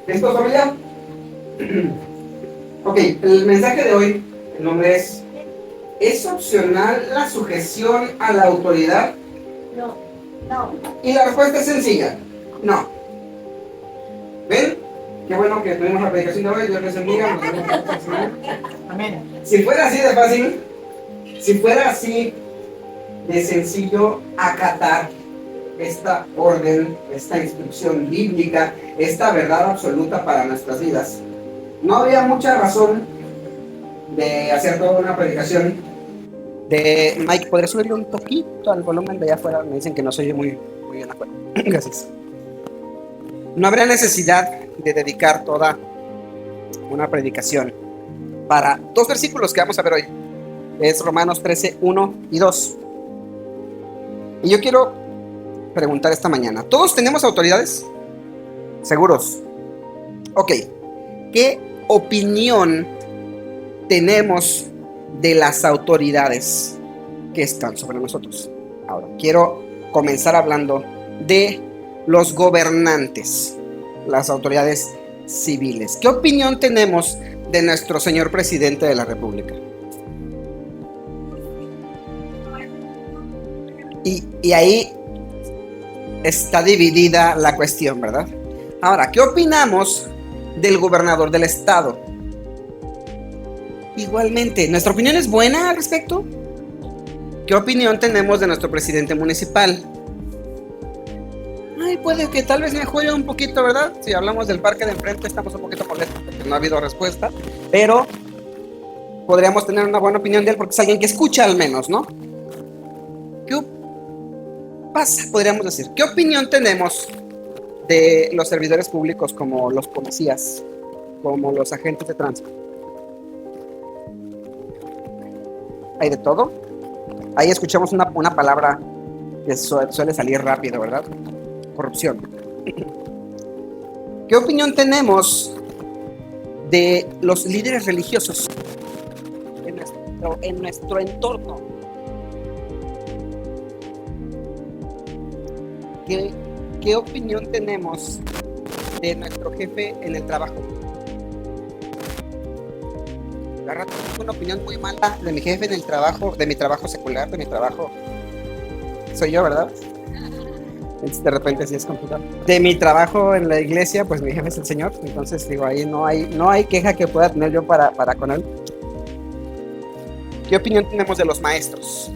¿Listo, familia? Ok, el mensaje de hoy, el nombre ¿es opcional la sujeción a la autoridad? No, no. Y la respuesta es sencilla, no. ¿Ven? Qué bueno que tuvimos la predicación de hoy, Dios les bendiga. Nos vemos la próxima semana. Amén. Si fuera así de fácil, si fuera así de sencillo acatar esta orden, esta instrucción bíblica, esta verdad absoluta para nuestras vidas, no habría mucha razón de hacer toda una predicación de Mike. ¿Podría subirle un poquito al volumen de allá afuera? Me dicen que no se oye muy bien afuera. Gracias. No habría necesidad de dedicar toda una predicación para dos versículos que vamos a ver hoy. Es Romanos 13, 1 y 2. Y yo quiero preguntar esta mañana, ¿todos tenemos autoridades? ¿Seguros? Ok. ¿Qué opinión tenemos de las autoridades que están sobre nosotros? Ahora, quiero comenzar hablando de los gobernantes, las autoridades civiles. ¿Qué opinión tenemos de nuestro señor presidente de la República? Y ahí está dividida la cuestión, ¿verdad? Ahora, ¿qué opinamos del gobernador del estado? Igualmente, ¿nuestra opinión es buena al respecto? ¿Qué opinión tenemos de nuestro presidente municipal? Ay, puede que tal vez mejore un poquito, ¿verdad? Si hablamos del parque de enfrente, estamos un poquito molestos porque no ha habido respuesta, pero podríamos tener una buena opinión de él porque es alguien que escucha al menos, ¿no? ¿Qué pasa? Podríamos decir, ¿qué opinión tenemos de los servidores públicos como los policías, como los agentes de tránsito? Hay de todo. Ahí escuchamos una palabra que suele salir rápido, ¿verdad? Corrupción. ¿Qué opinión tenemos de los líderes religiosos en nuestro entorno? ¿Qué opinión tenemos de nuestro jefe en el trabajo? La rato tengo una opinión muy mala de mi jefe en el trabajo, de mi trabajo secular, de mi trabajo. Soy yo, ¿verdad? De repente sí es complicado. De mi trabajo en la iglesia, pues mi jefe es el Señor. Entonces digo, ahí no hay queja que pueda tener yo para con él. ¿Qué opinión tenemos de los maestros?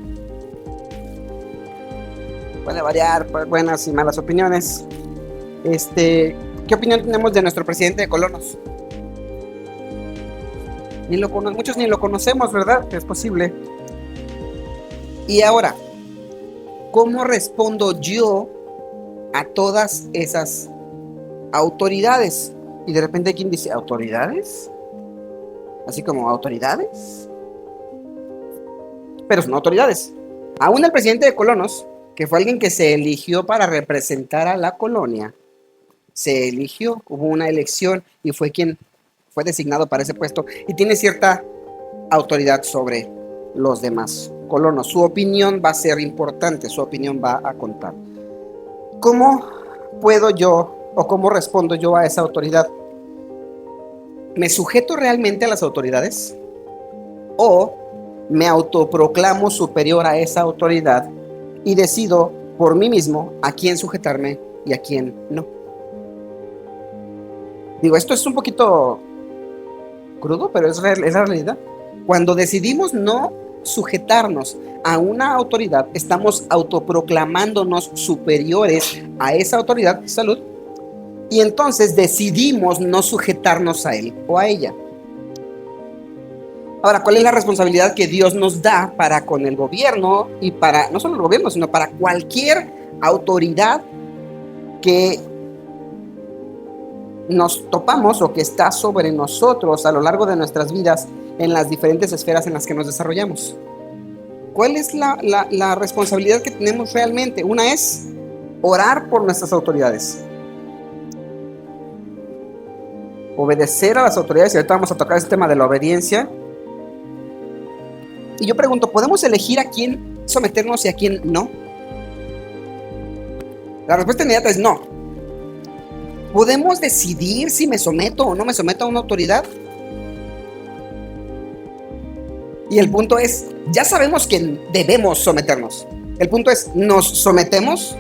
Puede variar, buenas y malas opiniones. ¿Qué opinión tenemos de nuestro presidente de Colonos? Muchos ni lo conocemos, ¿verdad? Es posible. Y ahora, ¿cómo respondo yo a todas esas autoridades? Y de repente ¿quién dice autoridades? Así como autoridades. Pero son autoridades. Aún el presidente de Colonos, que fue alguien que se eligió para representar a la colonia, se eligió, hubo una elección y fue quien fue designado para ese puesto y tiene cierta autoridad sobre los demás colonos. Su opinión va a ser importante, su opinión va a contar. ¿Cómo puedo yo o cómo respondo yo a esa autoridad? ¿Me sujeto realmente a las autoridades? ¿O me autoproclamo superior a esa autoridad y decido por mí mismo a quién sujetarme y a quién no? Digo, esto es un poquito crudo, pero es la realidad. Cuando decidimos no sujetarnos a una autoridad, estamos autoproclamándonos superiores a esa autoridad, salud, y entonces decidimos no sujetarnos a él o a ella. Ahora, ¿cuál es la responsabilidad que Dios nos da para con el gobierno y para, no solo el gobierno, sino para cualquier autoridad que nos topamos o que está sobre nosotros a lo largo de nuestras vidas en las diferentes esferas en las que nos desarrollamos? ¿Cuál es la responsabilidad que tenemos realmente? Una es orar por nuestras autoridades, obedecer a las autoridades, y ahorita vamos a tocar ese tema de la obediencia. Y yo pregunto, ¿podemos elegir a quién someternos y a quién no? La respuesta inmediata es no. ¿Podemos decidir si me someto o no me someto a una autoridad? Y el punto es, ya sabemos que debemos someternos. El punto es, ¿nos sometemos?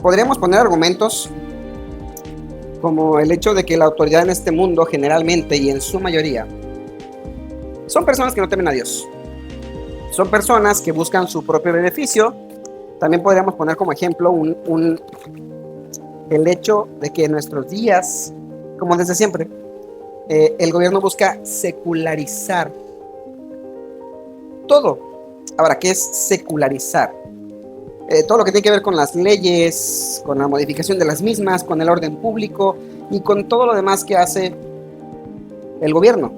Podríamos poner argumentos como el hecho de que la autoridad en este mundo generalmente y en su mayoría son personas que no temen a Dios. Son personas que buscan su propio beneficio. También podríamos poner como ejemplo el hecho de que en nuestros días, como desde siempre, el gobierno busca secularizar todo. Ahora, ¿qué es secularizar? Todo lo que tiene que ver con las leyes, con la modificación de las mismas, con el orden público y con todo lo demás que hace el gobierno.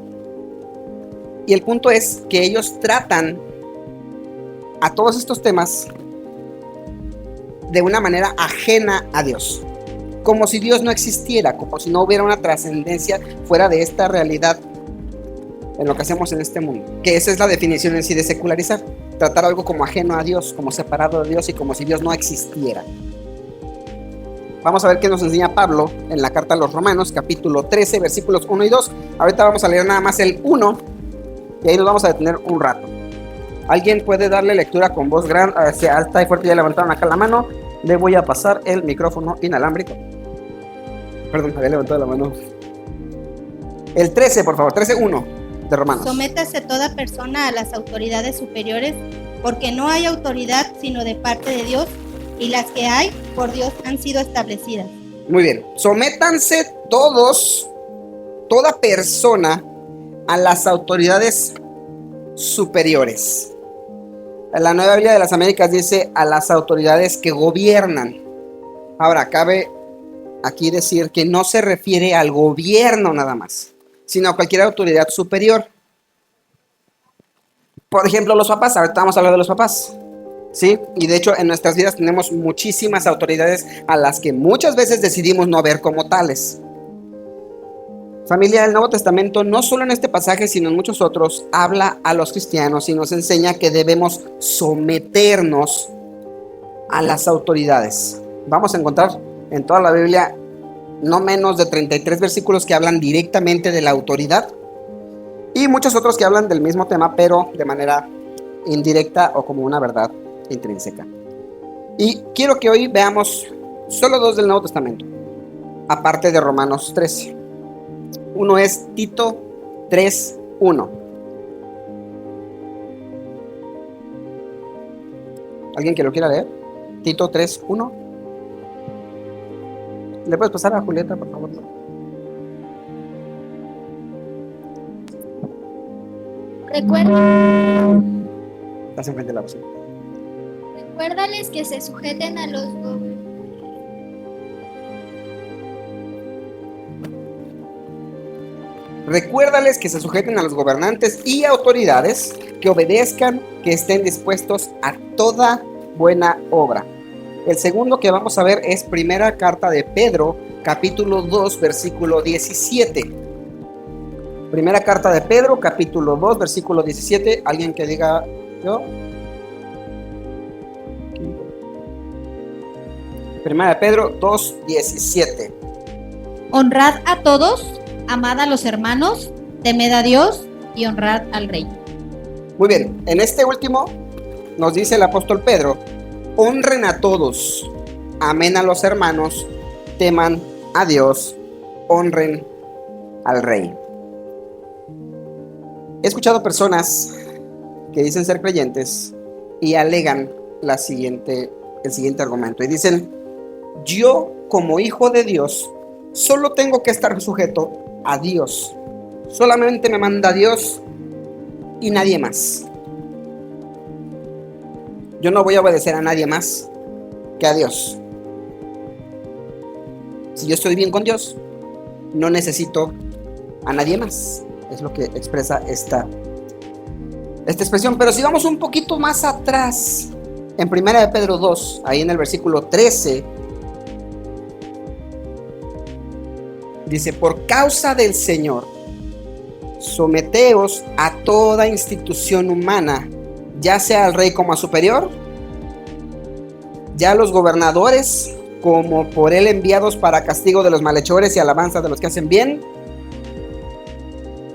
Y el punto es que ellos tratan a todos estos temas de una manera ajena a Dios, como si Dios no existiera, como si no hubiera una trascendencia fuera de esta realidad en lo que hacemos en este mundo. Que esa es la definición en sí de secularizar: tratar algo como ajeno a Dios, como separado de Dios y como si Dios no existiera. Vamos a ver qué nos enseña Pablo en la carta a los Romanos, capítulo 13, versículos 1 y 2. Ahorita vamos a leer nada más el 1 y ahí nos vamos a detener un rato. ¿Alguien puede darle lectura con voz grande, alta y fuerte? Ya levantaron acá la mano. Le voy a pasar el micrófono inalámbrico. Perdón, había levantado la mano. El 13, por favor, 13:1 de Romanos. Sométase toda persona a las autoridades superiores, porque no hay autoridad sino de parte de Dios, y las que hay por Dios han sido establecidas. Muy bien. Sométanse todos, toda persona, a las autoridades superiores. La Nueva Biblia de las Américas dice a las autoridades que gobiernan. Ahora, cabe aquí decir que no se refiere al gobierno nada más, sino a cualquier autoridad superior. Por ejemplo, los papás. Ahorita vamos a hablar de los papás, ¿sí? Y de hecho en nuestras vidas tenemos muchísimas autoridades a las que muchas veces decidimos no ver como tales. Familia, del Nuevo Testamento, no solo en este pasaje, sino en muchos otros, habla a los cristianos y nos enseña que debemos someternos a las autoridades. Vamos a encontrar en toda la Biblia no menos de 33 versículos que hablan directamente de la autoridad y muchos otros que hablan del mismo tema, pero de manera indirecta o como una verdad intrínseca. Y quiero que hoy veamos solo dos del Nuevo Testamento, aparte de Romanos 13. Uno es Tito 3:1. ¿Alguien que lo quiera leer? Tito 3:1. ¿Le puedes pasar a Julieta, por favor? Estás enfrente de la opción. Recuérdales que se sujeten a los Recuérdales que se sujeten a los gobernantes y autoridades, que obedezcan, que estén dispuestos a toda buena obra. El segundo que vamos a ver es primera carta de Pedro, capítulo 2, versículo 17. Primera carta de Pedro, capítulo 2, versículo 17. ¿Alguien que diga yo? Primera de Pedro 2, 17. Honrad a todos, amad a los hermanos, temed a Dios y honrad al rey. Muy bien, en este último nos dice el apóstol Pedro: honren a todos, amen a los hermanos, teman a Dios, honren al rey. He escuchado personas que dicen ser creyentes y alegan el siguiente argumento y dicen: yo como hijo de Dios solo tengo que estar sujeto a Dios, solamente me manda Dios y nadie más. Yo no voy a obedecer a nadie más que a Dios. Si yo estoy bien con Dios, no necesito a nadie más. Es lo que expresa esta expresión. Pero si vamos un poquito más atrás, en 1 de Pedro 2, ahí en el versículo 13, dice: por causa del Señor, someteos a toda institución humana, ya sea al rey como a superior, ya a los gobernadores como por él enviados para castigo de los malhechores y alabanza de los que hacen bien,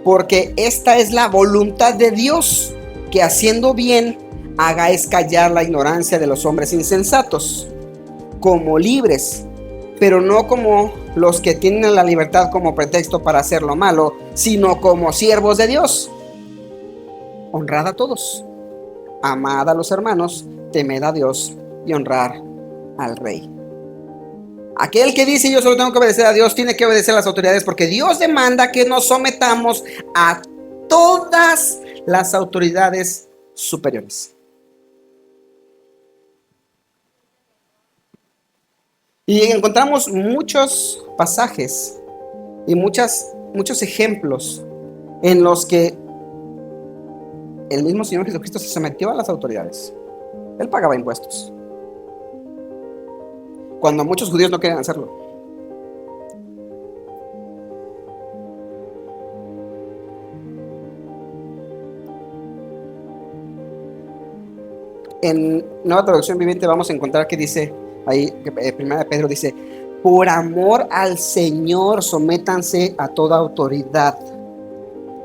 porque esta es la voluntad de Dios, que haciendo bien hagáis callar la ignorancia de los hombres insensatos, como libres, pero no como los que tienen la libertad como pretexto para hacer lo malo, sino como siervos de Dios. Honrad a todos, amad a los hermanos, temed a Dios y honrar al rey. Aquel que dice yo solo tengo que obedecer a Dios, tiene que obedecer a las autoridades, porque Dios demanda que nos sometamos a todas las autoridades superiores. Y encontramos muchos pasajes y muchos ejemplos en los que el mismo Señor Jesucristo se sometió a las autoridades. Él pagaba impuestos, cuando muchos judíos no querían hacerlo. En Nueva Traducción Viviente vamos a encontrar que dice ahí, Primera de Pedro dice: por amor al Señor sométanse a toda autoridad.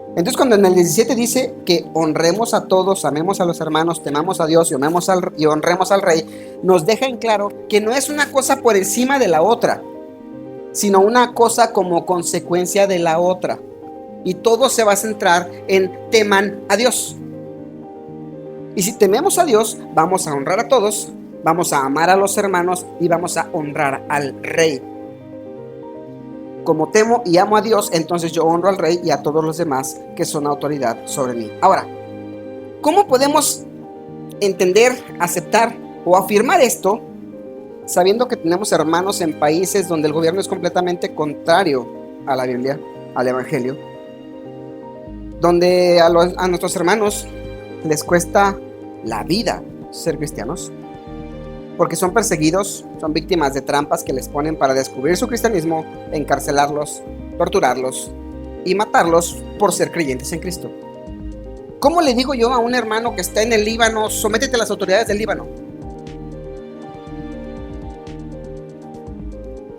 Entonces, cuando en el 17 dice que honremos a todos, amemos a los hermanos, temamos a Dios y honremos al rey, nos deja en claro que no es una cosa por encima de la otra, sino una cosa como consecuencia de la otra. Y todo se va a centrar en teman a Dios. Y si tememos a Dios, vamos a honrar a todos, vamos a amar a los hermanos y vamos a honrar al rey. Como temo y amo a Dios, entonces yo honro al rey y a todos los demás que son autoridad sobre mí. Ahora, ¿cómo podemos entender, aceptar o afirmar esto, sabiendo que tenemos hermanos en países donde el gobierno es completamente contrario a la Biblia, al Evangelio, donde a nuestros hermanos les cuesta la vida ser cristianos, porque son perseguidos, son víctimas de trampas que les ponen para descubrir su cristianismo, encarcelarlos, torturarlos y matarlos por ser creyentes en Cristo? ¿Cómo le digo yo a un hermano que está en el Líbano, sométete a las autoridades del Líbano?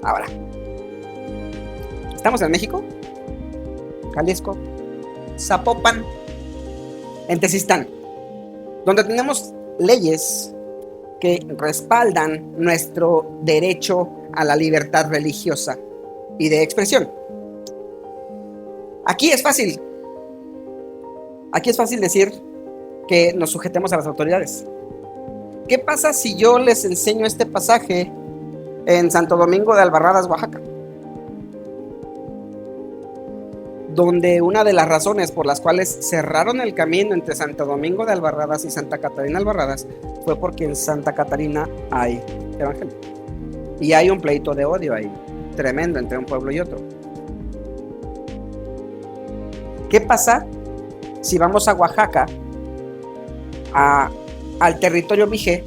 Ahora, estamos en México, Jalisco, Zapopan, en Tezistán, donde tenemos leyes que respaldan nuestro derecho a la libertad religiosa y de expresión. Aquí es fácil decir que nos sujetemos a las autoridades. ¿Qué pasa si yo les enseño este pasaje en Santo Domingo de Albarradas, Oaxaca? Donde una de las razones por las cuales cerraron el camino entre Santo Domingo de Albarradas y Santa Catarina Albarradas fue porque en Santa Catarina hay evangelio. Y hay un pleito de odio ahí, tremendo, entre un pueblo y otro. ¿Qué pasa si vamos a Oaxaca, al territorio mije?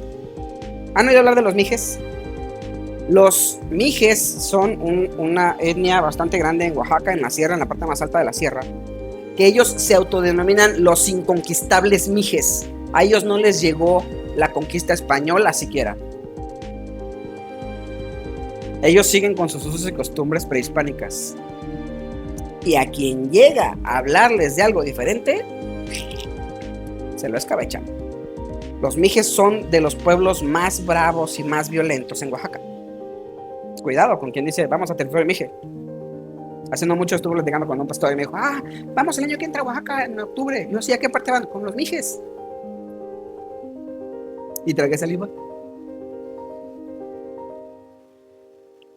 ¿Han oído hablar de los mijes? Los mijes son una etnia bastante grande en Oaxaca, en la sierra, en la parte más alta de la sierra, que ellos se autodenominan los inconquistables mijes. A ellos no les llegó la conquista española siquiera. Ellos siguen con sus usos y costumbres prehispánicas. Y a quien llega a hablarles de algo diferente, se lo escabechan. Los mijes son de los pueblos más bravos y más violentos en Oaxaca. Cuidado con quien dice, vamos a territorio mije. Hace no mucho estuve platicando con un pastor y me dijo, vamos el año que entra a Oaxaca en octubre. Yo decía, ¿a qué parte van? Con los mijes. Y tragué saliva.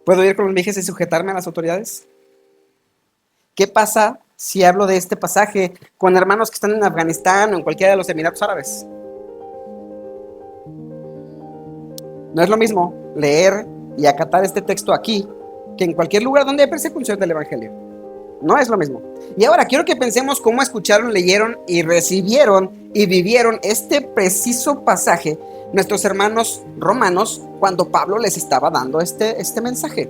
¿Puedo ir con los mijes y sujetarme a las autoridades? ¿Qué pasa si hablo de este pasaje con hermanos que están en Afganistán o en cualquiera de los Emiratos Árabes? No es lo mismo leer y acatar este texto aquí que en cualquier lugar donde hay persecución del evangelio. No es lo mismo. Y ahora quiero que pensemos cómo escucharon, leyeron y recibieron y vivieron este preciso pasaje nuestros hermanos romanos cuando Pablo les estaba dando este mensaje.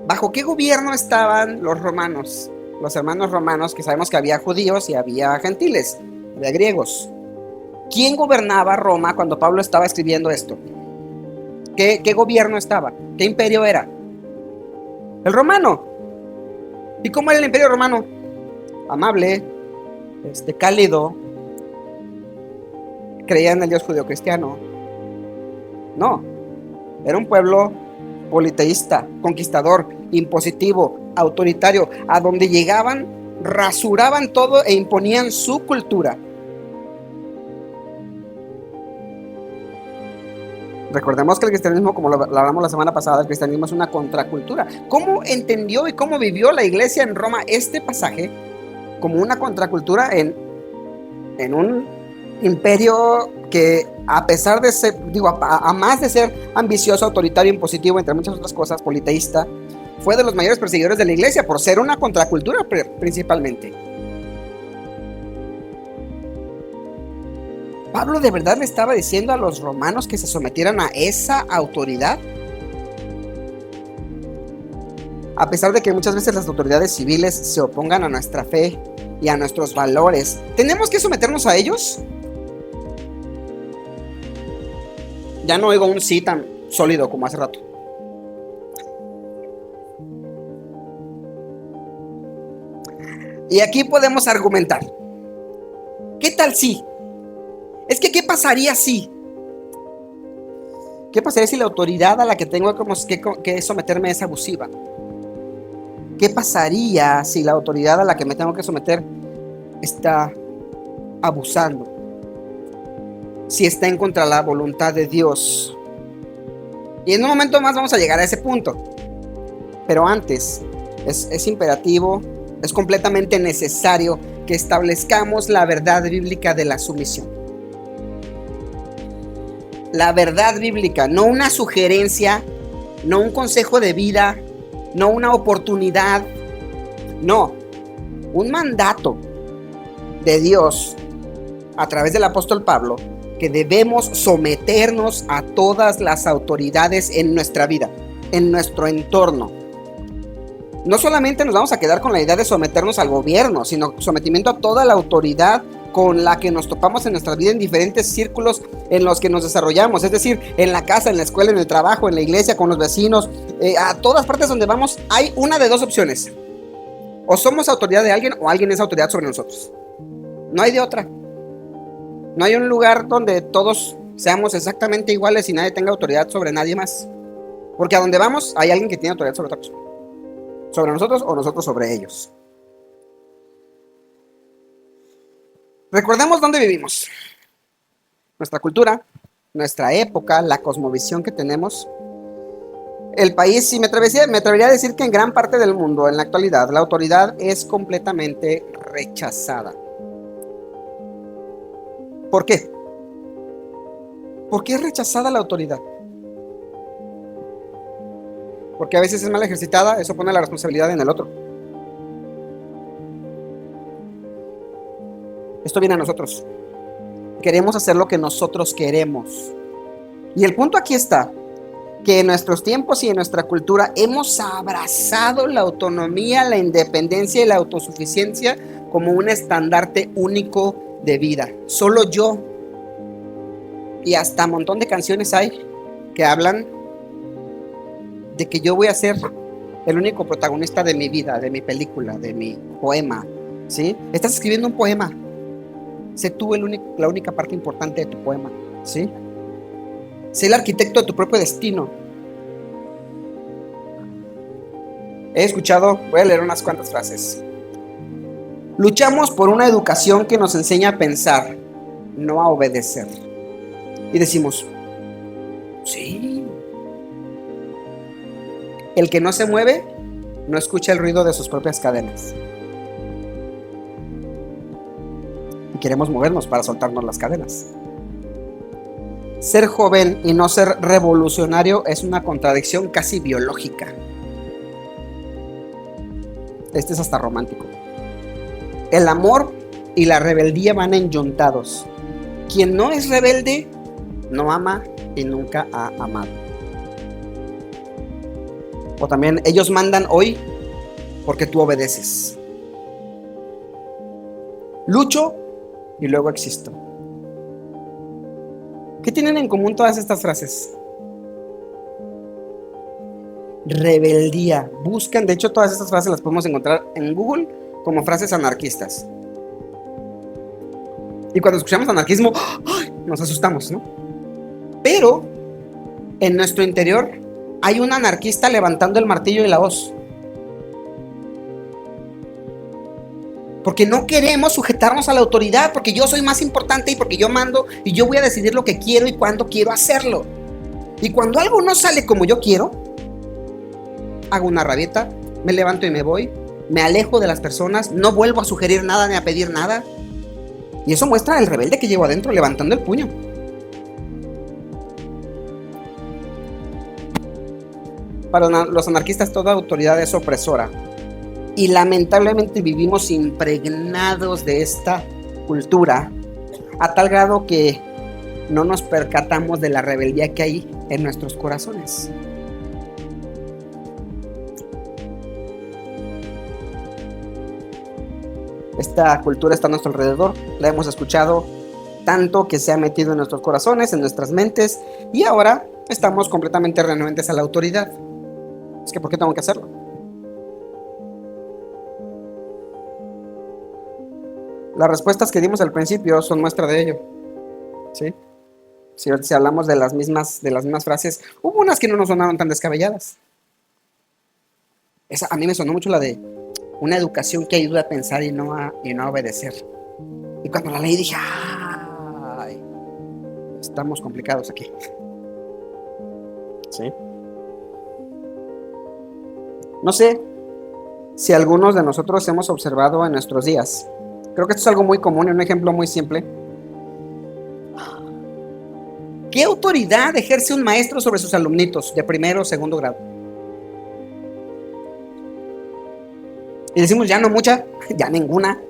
¿Bajo qué gobierno estaban los romanos? Los hermanos romanos, que sabemos que había judíos y había gentiles, había griegos. ¿Quién gobernaba Roma cuando Pablo estaba escribiendo esto? ¿Qué gobierno estaba? ¿Qué imperio era? El romano. ¿Y cómo era el imperio romano? Amable, cálido, creía en el Dios judeocristiano. No, era un pueblo politeísta, conquistador, impositivo, autoritario. A donde llegaban, rasuraban todo e imponían su cultura. Recordemos que el cristianismo, como lo hablamos la semana pasada, el cristianismo es una contracultura. ¿Cómo entendió y cómo vivió la iglesia en Roma este pasaje como una contracultura en un imperio que, a pesar de ser, a más de ser ambicioso, autoritario, impositivo, entre muchas otras cosas, politeísta, fue de los mayores perseguidores de la iglesia por ser una contracultura principalmente? ¿Pablo de verdad le estaba diciendo a los romanos que se sometieran a esa autoridad? A pesar de que muchas veces las autoridades civiles se opongan a nuestra fe y a nuestros valores, ¿tenemos que someternos a ellos? Ya no oigo un sí tan sólido como hace rato. Y aquí podemos argumentar. ¿Qué tal si? Es que, ¿qué pasaría si? ¿Qué pasaría si la autoridad a la que tengo que someterme es abusiva? ¿Qué pasaría si la autoridad a la que me tengo que someter está abusando? Si está en contra de la voluntad de Dios. Y en un momento más vamos a llegar a ese punto. Pero antes, es imperativo, es completamente necesario que establezcamos la verdad bíblica de la sumisión. La verdad bíblica, no una sugerencia, no un consejo de vida, no una oportunidad, no, un mandato de Dios a través del apóstol Pablo, que debemos someternos a todas las autoridades en nuestra vida, en nuestro entorno. No solamente nos vamos a quedar con la idea de someternos al gobierno, sino sometimiento a toda la autoridad con la que nos topamos en nuestra vida, en diferentes círculos en los que nos desarrollamos, es decir, en la casa, en la escuela, en el trabajo, en la iglesia, con los vecinos, a todas partes donde vamos. Hay una de dos opciones: o somos autoridad de alguien, o alguien es autoridad sobre nosotros. No hay de otra. No hay un lugar donde todos seamos exactamente iguales y nadie tenga autoridad sobre nadie más, porque a donde vamos hay alguien que tiene autoridad sobre otra persona, sobre nosotros o nosotros sobre ellos. Recordemos dónde vivimos, nuestra cultura, nuestra época, la cosmovisión que tenemos. El país, y me atrevería a decir que en gran parte del mundo, en la actualidad, la autoridad es completamente rechazada. ¿Por qué? ¿Por qué es rechazada la autoridad? Porque a veces es mal ejercitada, eso pone la responsabilidad en el otro. Esto viene a nosotros. Queremos hacer lo que nosotros queremos. Y el punto aquí está, que en nuestros tiempos y en nuestra cultura hemos abrazado la autonomía, la independencia y la autosuficiencia como un estandarte único de vida. Solo yo. Y hasta un montón de canciones hay que hablan de que yo voy a ser el único protagonista de mi vida, de mi película, de mi poema, ¿sí? Estás escribiendo un poema. Sé tú la única parte importante de tu poema, ¿sí? Sé el arquitecto de tu propio destino. He escuchado, voy a leer unas cuantas frases. Luchamos por una educación que nos enseña a pensar, no a obedecer. Y decimos, sí. El que no se mueve, no escucha el ruido de sus propias cadenas. Y queremos movernos para soltarnos las cadenas. Ser joven y no ser revolucionario es una contradicción casi biológica. Este es hasta romántico. El amor y la rebeldía van enyuntados. Quien no es rebelde, no ama y nunca ha amado. O también, ellos mandan hoy porque tú obedeces. Lucho y luego existo. ¿Qué tienen en común todas estas frases? rebeldía. Buscan, de hecho, todas estas frases las podemos encontrar en Google como frases anarquistas. Y cuando escuchamos anarquismo, ¡ay!, nos asustamos, ¿no? Pero en nuestro interior hay un anarquista levantando el martillo y la hoz. Porque no queremos sujetarnos a la autoridad, porque yo soy más importante y porque yo mando y yo voy a decidir lo que quiero y cuándo quiero hacerlo. Y cuando algo no sale como yo quiero, hago una rabieta, me levanto y me voy, me alejo de las personas, no vuelvo a sugerir nada ni a pedir nada. Y eso muestra el rebelde que llevo adentro levantando el puño. Para los anarquistas toda autoridad es opresora. Y lamentablemente vivimos impregnados de esta cultura a tal grado que no nos percatamos de la rebeldía que hay en nuestros corazones. Esta cultura está a nuestro alrededor, la hemos escuchado tanto que se ha metido en nuestros corazones, en nuestras mentes, y ahora estamos completamente renuentes a la autoridad. Es que ¿por qué tengo que hacerlo? Las respuestas que dimos al principio son muestra de ello, ¿sí? Si hablamos de las mismas frases, hubo unas que no nos sonaron tan descabelladas. A mí me sonó mucho la de una educación que ayuda a pensar y no a obedecer. Y cuando la leí dije, ¡ay! Estamos complicados aquí. ¿Sí? No sé si algunos de nosotros hemos observado en nuestros días. Creo que esto es algo muy común y un ejemplo muy simple. ¿Qué autoridad ejerce un maestro sobre sus alumnitos de primero o segundo grado? Y decimos, ya no mucha, ya ninguna.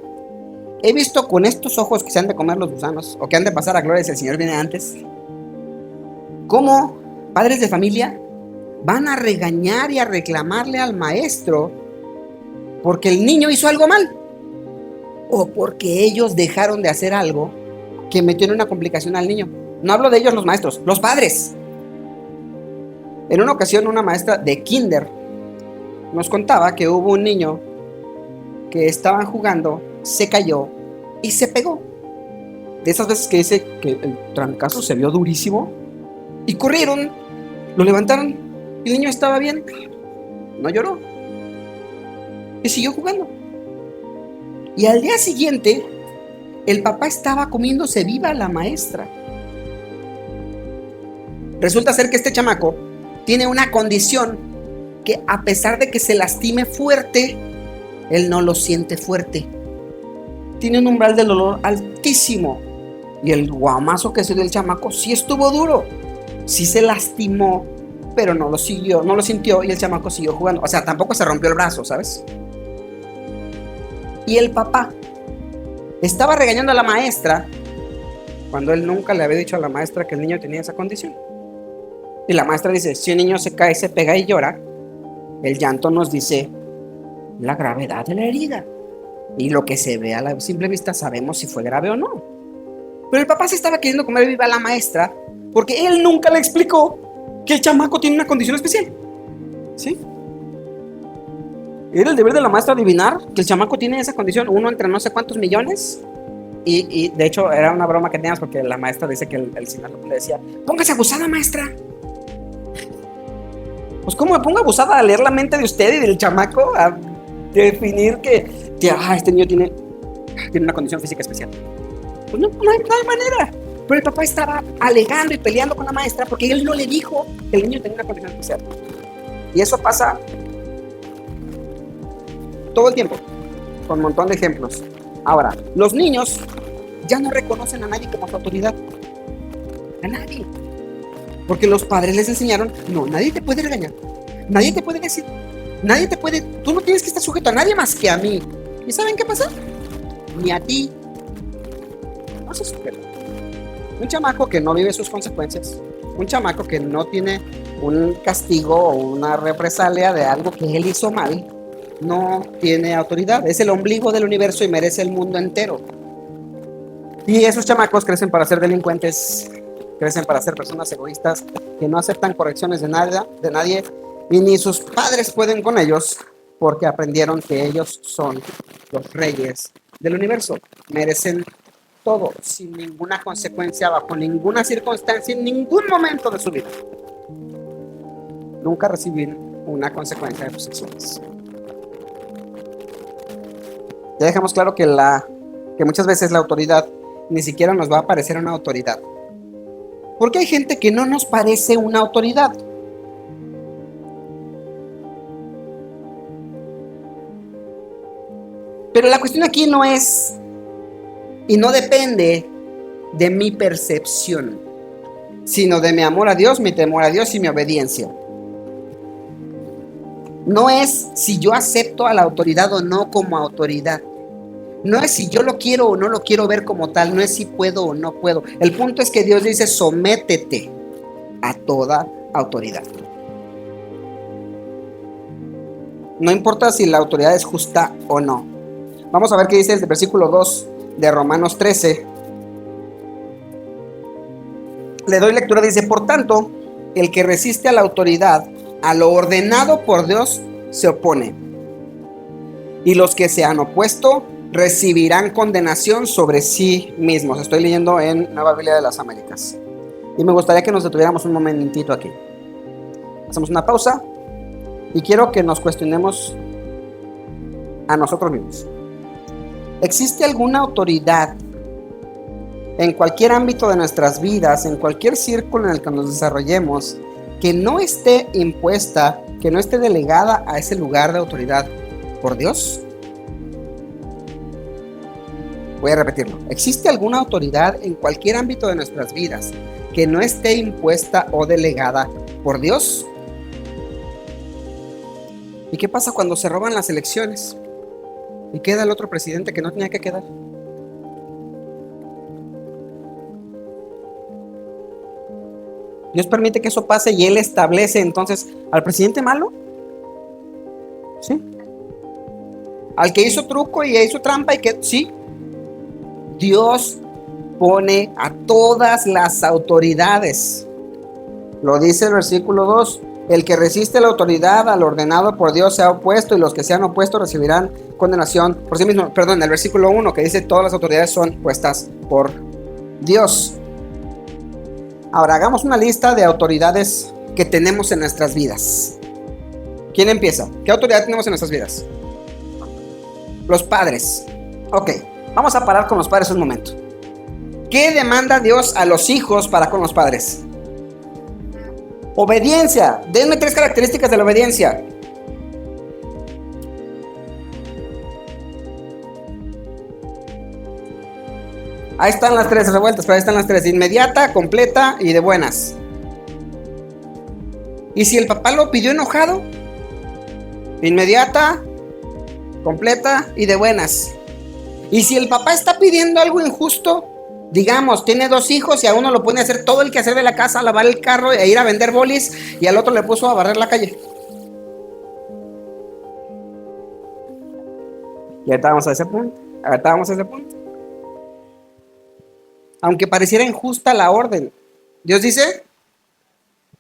He visto con estos ojos que se han de comer los gusanos o que han de pasar a gloria si el Señor viene antes, cómo padres de familia van a regañar y a reclamarle al maestro porque el niño hizo algo mal o porque ellos dejaron de hacer algo que metió en una complicación al niño. No hablo de ellos los maestros, los padres. En una ocasión una maestra de kinder nos contaba que hubo un niño que estaban jugando, se cayó y se pegó. De esas veces que dice que el trancazo se vio durísimo y corrieron, lo levantaron y el niño estaba bien, no lloró y siguió jugando. Y al día siguiente el papá estaba comiéndose viva a la maestra. Resulta ser que este chamaco tiene una condición que a pesar de que se lastime fuerte, él no lo siente fuerte. Tiene un umbral del dolor altísimo. Y el guamazo que se dio el chamaco sí estuvo duro. Sí se lastimó, pero no lo sintió y el chamaco siguió jugando. O sea, tampoco se rompió el brazo, ¿sabes? Y el papá estaba regañando a la maestra cuando él nunca le había dicho a la maestra que el niño tenía esa condición. Y la maestra dice, si un niño se cae, se pega y llora, el llanto nos dice la gravedad de la herida. Y lo que se ve a la simple vista sabemos si fue grave o no. Pero el papá se estaba queriendo comer viva a la maestra porque él nunca le explicó que el chamaco tiene una condición especial. ¿Sí? Era el deber de la maestra adivinar que el chamaco tiene esa condición, uno entre no sé cuántos millones. Y de hecho era una broma que teníamos porque la maestra dice que el señor le decía, póngase abusada, maestra. Pues ¿cómo me pongo abusada a leer la mente de usted y del chamaco? A definir que este niño tiene una condición física especial. Pues no hay manera. Pero el papá estaba alegando y peleando con la maestra porque él no le dijo que el niño tenía una condición especial. Y eso pasa todo el tiempo, con un montón de ejemplos. Ahora, los niños ya no reconocen a nadie como su autoridad. A nadie. Porque los padres les enseñaron, no, nadie te puede regañar, nadie te puede decir, tú no tienes que estar sujeto a nadie más que a mí. ¿Y saben qué pasa? Ni a ti. No se sujeta. Un chamaco que no vive sus consecuencias, un chamaco que no tiene un castigo o una represalia de algo que él hizo mal, no tiene autoridad. Es el ombligo del universo y merece el mundo entero. Y esos chamacos crecen para ser delincuentes, crecen para ser personas egoístas que no aceptan correcciones de nadie Y ni sus padres pueden con ellos porque aprendieron que ellos son los reyes del universo. Merecen todo sin ninguna consecuencia, bajo ninguna circunstancia, en ningún momento de su vida. Nunca recibir una consecuencia de sus acciones. Ya dejamos claro que muchas veces la autoridad ni siquiera nos va a parecer una autoridad. Porque hay gente que no nos parece una autoridad. Pero la cuestión aquí no es y no depende de mi percepción, sino de mi amor a Dios, mi temor a Dios y mi obediencia. No es si yo acepto a la autoridad o no como autoridad. No es si yo lo quiero o no lo quiero ver como tal. No es si puedo o no puedo. El punto es que Dios dice: sométete a toda autoridad. No importa si la autoridad es justa o no. Vamos a ver qué dice el versículo 2 de Romanos 13. Le doy lectura. Dice: por tanto, el que resiste a la autoridad, a lo ordenado por Dios, se opone. Y los que se han opuesto recibirán condenación sobre sí mismos. Estoy leyendo en Nueva Biblia de las Américas. Y me gustaría que nos detuviéramos un momentito aquí. Hacemos una pausa y quiero que nos cuestionemos a nosotros mismos. ¿Existe alguna autoridad en cualquier ámbito de nuestras vidas, en cualquier círculo en el que nos desarrollemos, que no esté impuesta, que no esté delegada a ese lugar de autoridad por Dios? Voy a repetirlo. ¿Existe alguna autoridad en cualquier ámbito de nuestras vidas que no esté impuesta o delegada por Dios? ¿Y qué pasa cuando se roban las elecciones y queda el otro presidente que no tenía que quedar? Dios permite que eso pase y Él establece entonces al presidente malo, ¿sí? Al que hizo truco y hizo trampa y que, sí. Dios pone a todas las autoridades. Lo dice el versículo 2. El que resiste la autoridad al ordenado por Dios se ha opuesto, y los que se han opuesto recibirán condenación por sí mismos. Perdón, el versículo 1 que dice: todas las autoridades son puestas por Dios. Ahora hagamos una lista de autoridades que tenemos en nuestras vidas. ¿Quién empieza? ¿Qué autoridad tenemos en nuestras vidas? Los padres. Ok, vamos a parar con los padres un momento. ¿Qué demanda Dios a los hijos para con los padres? Obediencia. Denme 3 características de la obediencia. Ahí están las 3 revueltas, pero ahí están las 3: inmediata, completa y de buenas. ¿Y si el papá lo pidió enojado? Inmediata, completa y de buenas. ¿Y si el papá está pidiendo algo injusto? Digamos, tiene 2 hijos y a uno lo pone a hacer todo el quehacer de la casa, a lavar el carro e ir a vender bolis, y al otro le puso a barrer la calle. Y ahorita vamos a ese punto. Aunque pareciera injusta la orden, Dios dice: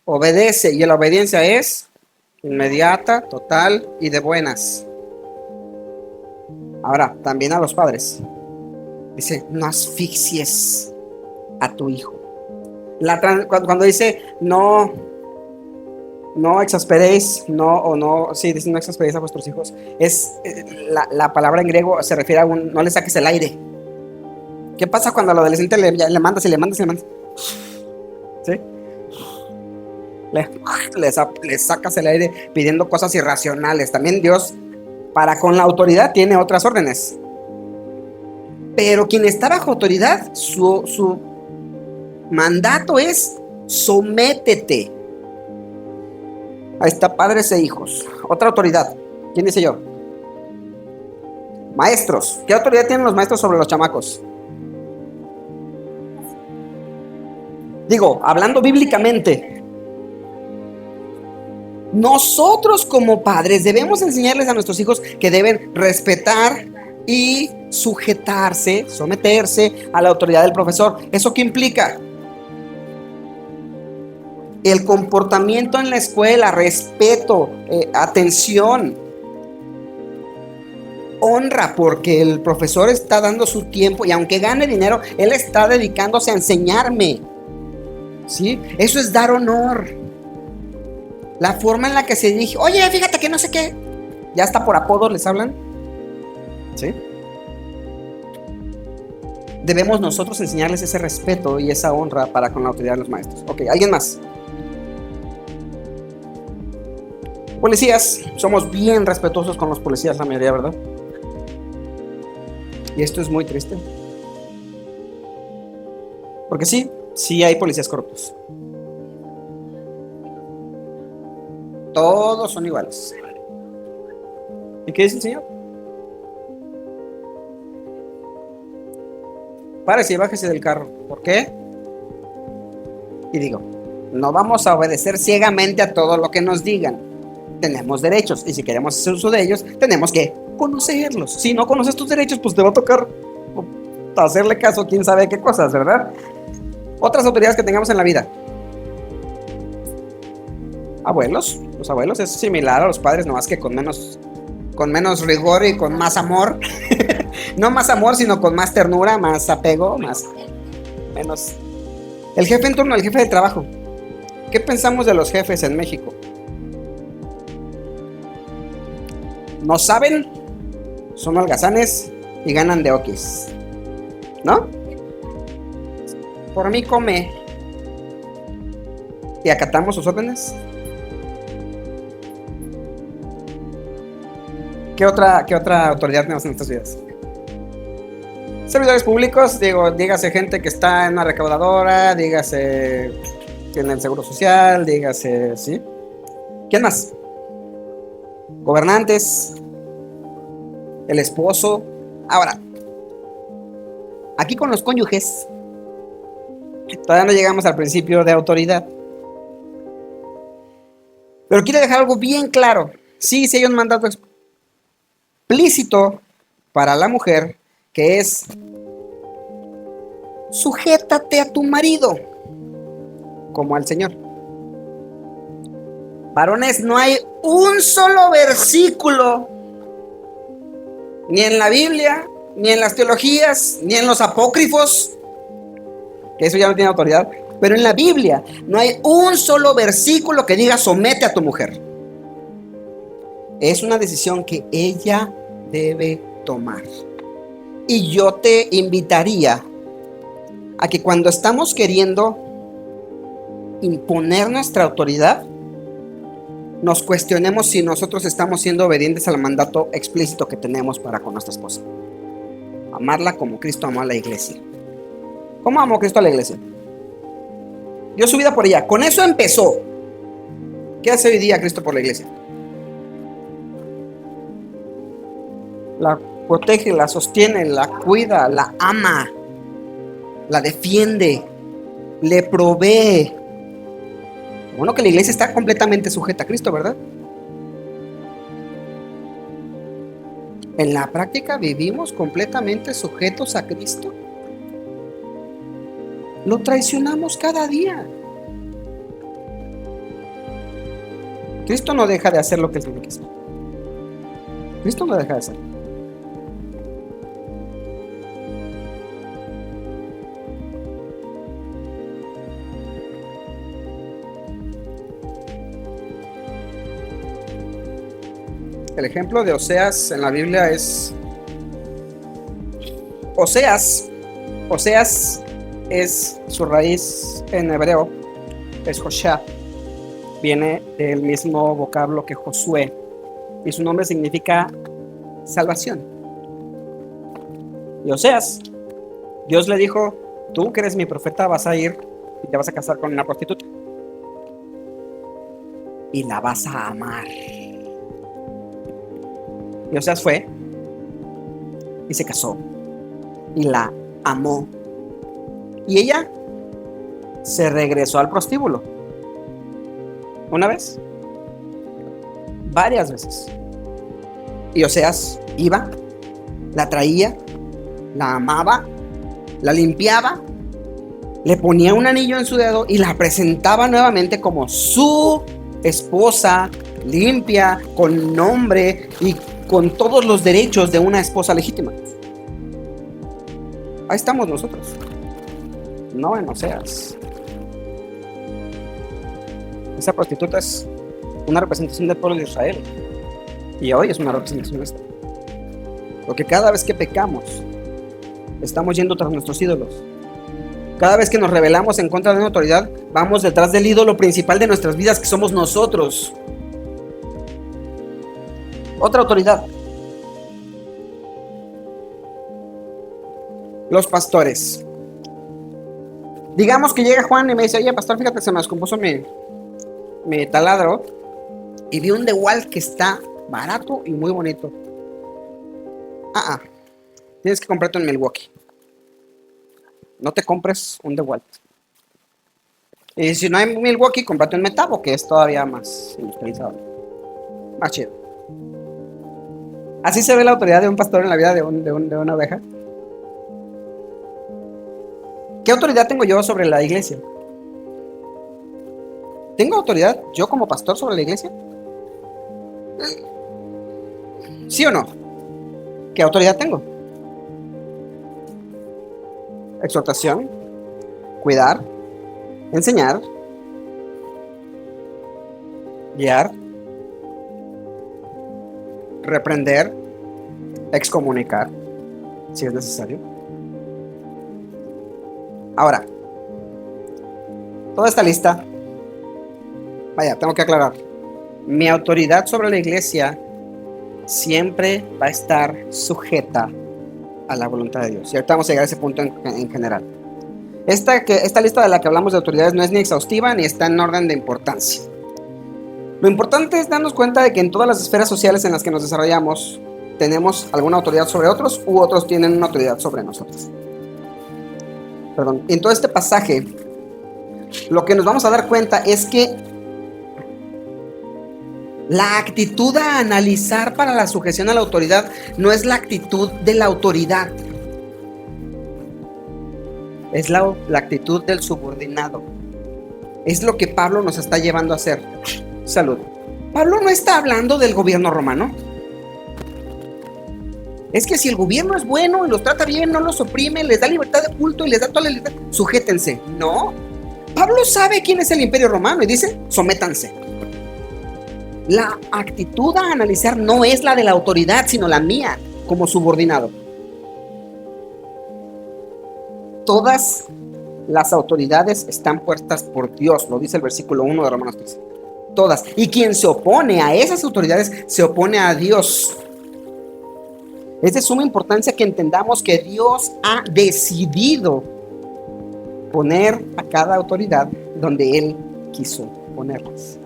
obedece, y la obediencia es inmediata, total y de buenas. Ahora, también a los padres. Dice: no asfixies a tu hijo. Cuando dice no exasperéis, dice no exasperéis a vuestros hijos. La palabra en griego se refiere a no le saques el aire. ¿Qué pasa cuando al adolescente le mandas? ¿Sí? Le sacas el aire pidiendo cosas irracionales. También Dios, para con la autoridad, tiene otras órdenes. Pero quien está bajo autoridad, su mandato es: sométete. Ahí está, padres e hijos. Otra autoridad. ¿Quién dice yo? Maestros. ¿Qué autoridad tienen los maestros sobre los chamacos? Digo, hablando bíblicamente, nosotros como padres debemos enseñarles a nuestros hijos que deben respetar y someterse a la autoridad del profesor. ¿Eso qué implica? El comportamiento en la escuela, respeto, atención, honra, porque el profesor está dando su tiempo y aunque gane dinero, él está dedicándose a enseñarme. ¿Sí? Eso es dar honor. La forma en la que se dirige, oye, fíjate que no sé qué. Ya hasta por apodos les hablan. ¿Sí? Debemos nosotros enseñarles ese respeto y esa honra para con la autoridad de los maestros. Ok, ¿alguien más? Policías, somos bien respetuosos con los policías, la mayoría, ¿verdad? Y esto es muy triste. Porque sí hay policías corruptos. Todos son iguales. ¿Y qué dice el Señor? Párese y bájese del carro. ¿Por qué? Y digo, no vamos a obedecer ciegamente a todo lo que nos digan. Tenemos derechos y si queremos hacer uso de ellos, tenemos que conocerlos. Si no conoces tus derechos, pues te va a tocar hacerle caso a quién sabe qué cosas, ¿verdad? Otras autoridades que tengamos en la vida. Abuelos. Los abuelos es similar a los padres, nomás que con menos rigor y con más amor. No más amor, sino con más ternura, más apego, menos. El jefe en turno, el jefe de trabajo. ¿Qué pensamos de los jefes en México? No saben, son holgazanes y ganan de okis, ¿no? Por mí come. ¿Y acatamos sus órdenes? ¿Qué otra autoridad tenemos en nuestras vidas? Servidores públicos, dígase gente que está en una recaudadora, dígase tiene el seguro social, dígase, ¿sí? ¿Quién más? Gobernantes, el esposo. Ahora, aquí con los cónyuges, todavía no llegamos al principio de autoridad. Pero quiero dejar algo bien claro. Sí hay un mandato explícito para la mujer, que es: sujétate a tu marido como al Señor. Varones, no hay un solo versículo, ni en la Biblia, ni en las teologías, ni en los apócrifos, que eso ya no tiene autoridad, pero en la Biblia no hay un solo versículo que diga somete a tu mujer. Es una decisión que ella debe tomar. Y yo te invitaría a que cuando estamos queriendo imponer nuestra autoridad, nos cuestionemos si nosotros estamos siendo obedientes al mandato explícito que tenemos para con nuestra esposa. Amarla como Cristo amó a la iglesia. ¿Cómo amó Cristo a la iglesia? Dio su vida por ella. Con eso empezó. ¿Qué hace hoy día Cristo por la iglesia? La protege, la sostiene, la cuida, la ama, la defiende, le provee. Bueno, que la iglesia está completamente sujeta a Cristo, ¿verdad? En la práctica vivimos completamente sujetos a Cristo. Lo traicionamos cada día. Cristo no deja de hacer lo que Él tiene que hacer. Cristo no deja de hacer. El ejemplo de Oseas en la Biblia es Oseas es su raíz en hebreo, es Hoshea, viene del mismo vocablo que Josué y su nombre significa salvación. Y Oseas, Dios le dijo: tú que eres mi profeta vas a ir y te vas a casar con una prostituta y la vas a amar. Y Oseas fue y se casó y la amó. Y ella se regresó al prostíbulo. ¿Una vez? Varias veces. Y Oseas iba, la traía, la amaba, la limpiaba le ponía un anillo en su dedo y la presentaba nuevamente como su esposa, limpia, con nombre y con todos los derechos de una esposa legítima. Ahí estamos nosotros. No en Oseas. Esa prostituta es una representación del pueblo de Israel. Y hoy es una representación nuestra. Porque cada vez que pecamos, estamos yendo tras nuestros ídolos. Cada vez que nos rebelamos en contra de una autoridad, vamos detrás del ídolo principal de nuestras vidas, que somos nosotros. Otra autoridad. Los pastores. Digamos que llega Juan y me dice: oye, pastor, fíjate, se me descompuso mi taladro y vi un DeWalt que está barato y muy bonito. Tienes que comprarte un Milwaukee. No te compres un DeWalt. Y si no hay Milwaukee, cómprate un Metabo, que es todavía más industrializado, más chido. Así se ve la autoridad de un pastor en la vida de una oveja. ¿Qué autoridad tengo yo sobre la iglesia? ¿Tengo autoridad yo como pastor sobre la iglesia? ¿Sí o no? ¿Qué autoridad tengo? Exhortación, cuidar, enseñar, guiar, reprender, excomunicar, si es necesario. Ahora, toda esta lista, tengo que aclarar, mi autoridad sobre la iglesia siempre va a estar sujeta a la voluntad de Dios. Y ahorita vamos a llegar a ese punto en general. Esta lista de la que hablamos de autoridades no es ni exhaustiva ni está en orden de importancia. Lo importante es darnos cuenta de que en todas las esferas sociales en las que nos desarrollamos tenemos alguna autoridad sobre otros, u otros tienen una autoridad sobre nosotros. En todo este pasaje, lo que nos vamos a dar cuenta es que la actitud a analizar para la sujeción a la autoridad no es la actitud de la autoridad, es la actitud del subordinado. Es lo que Pablo nos está llevando a hacer. Salud. Pablo no está hablando del gobierno romano. Es que si el gobierno es bueno y los trata bien, no los oprime, les da libertad de culto y les da toda la libertad, sujétense. No. Pablo sabe quién es el imperio romano y dice: sométanse. La actitud a analizar no es la de la autoridad, sino la mía como subordinado. Todas las autoridades están puestas por Dios, lo dice el versículo 1 de Romanos 3. Todas. Y quien se opone a esas autoridades se opone a Dios. Es de suma importancia que entendamos que Dios ha decidido poner a cada autoridad donde Él quiso ponerlas.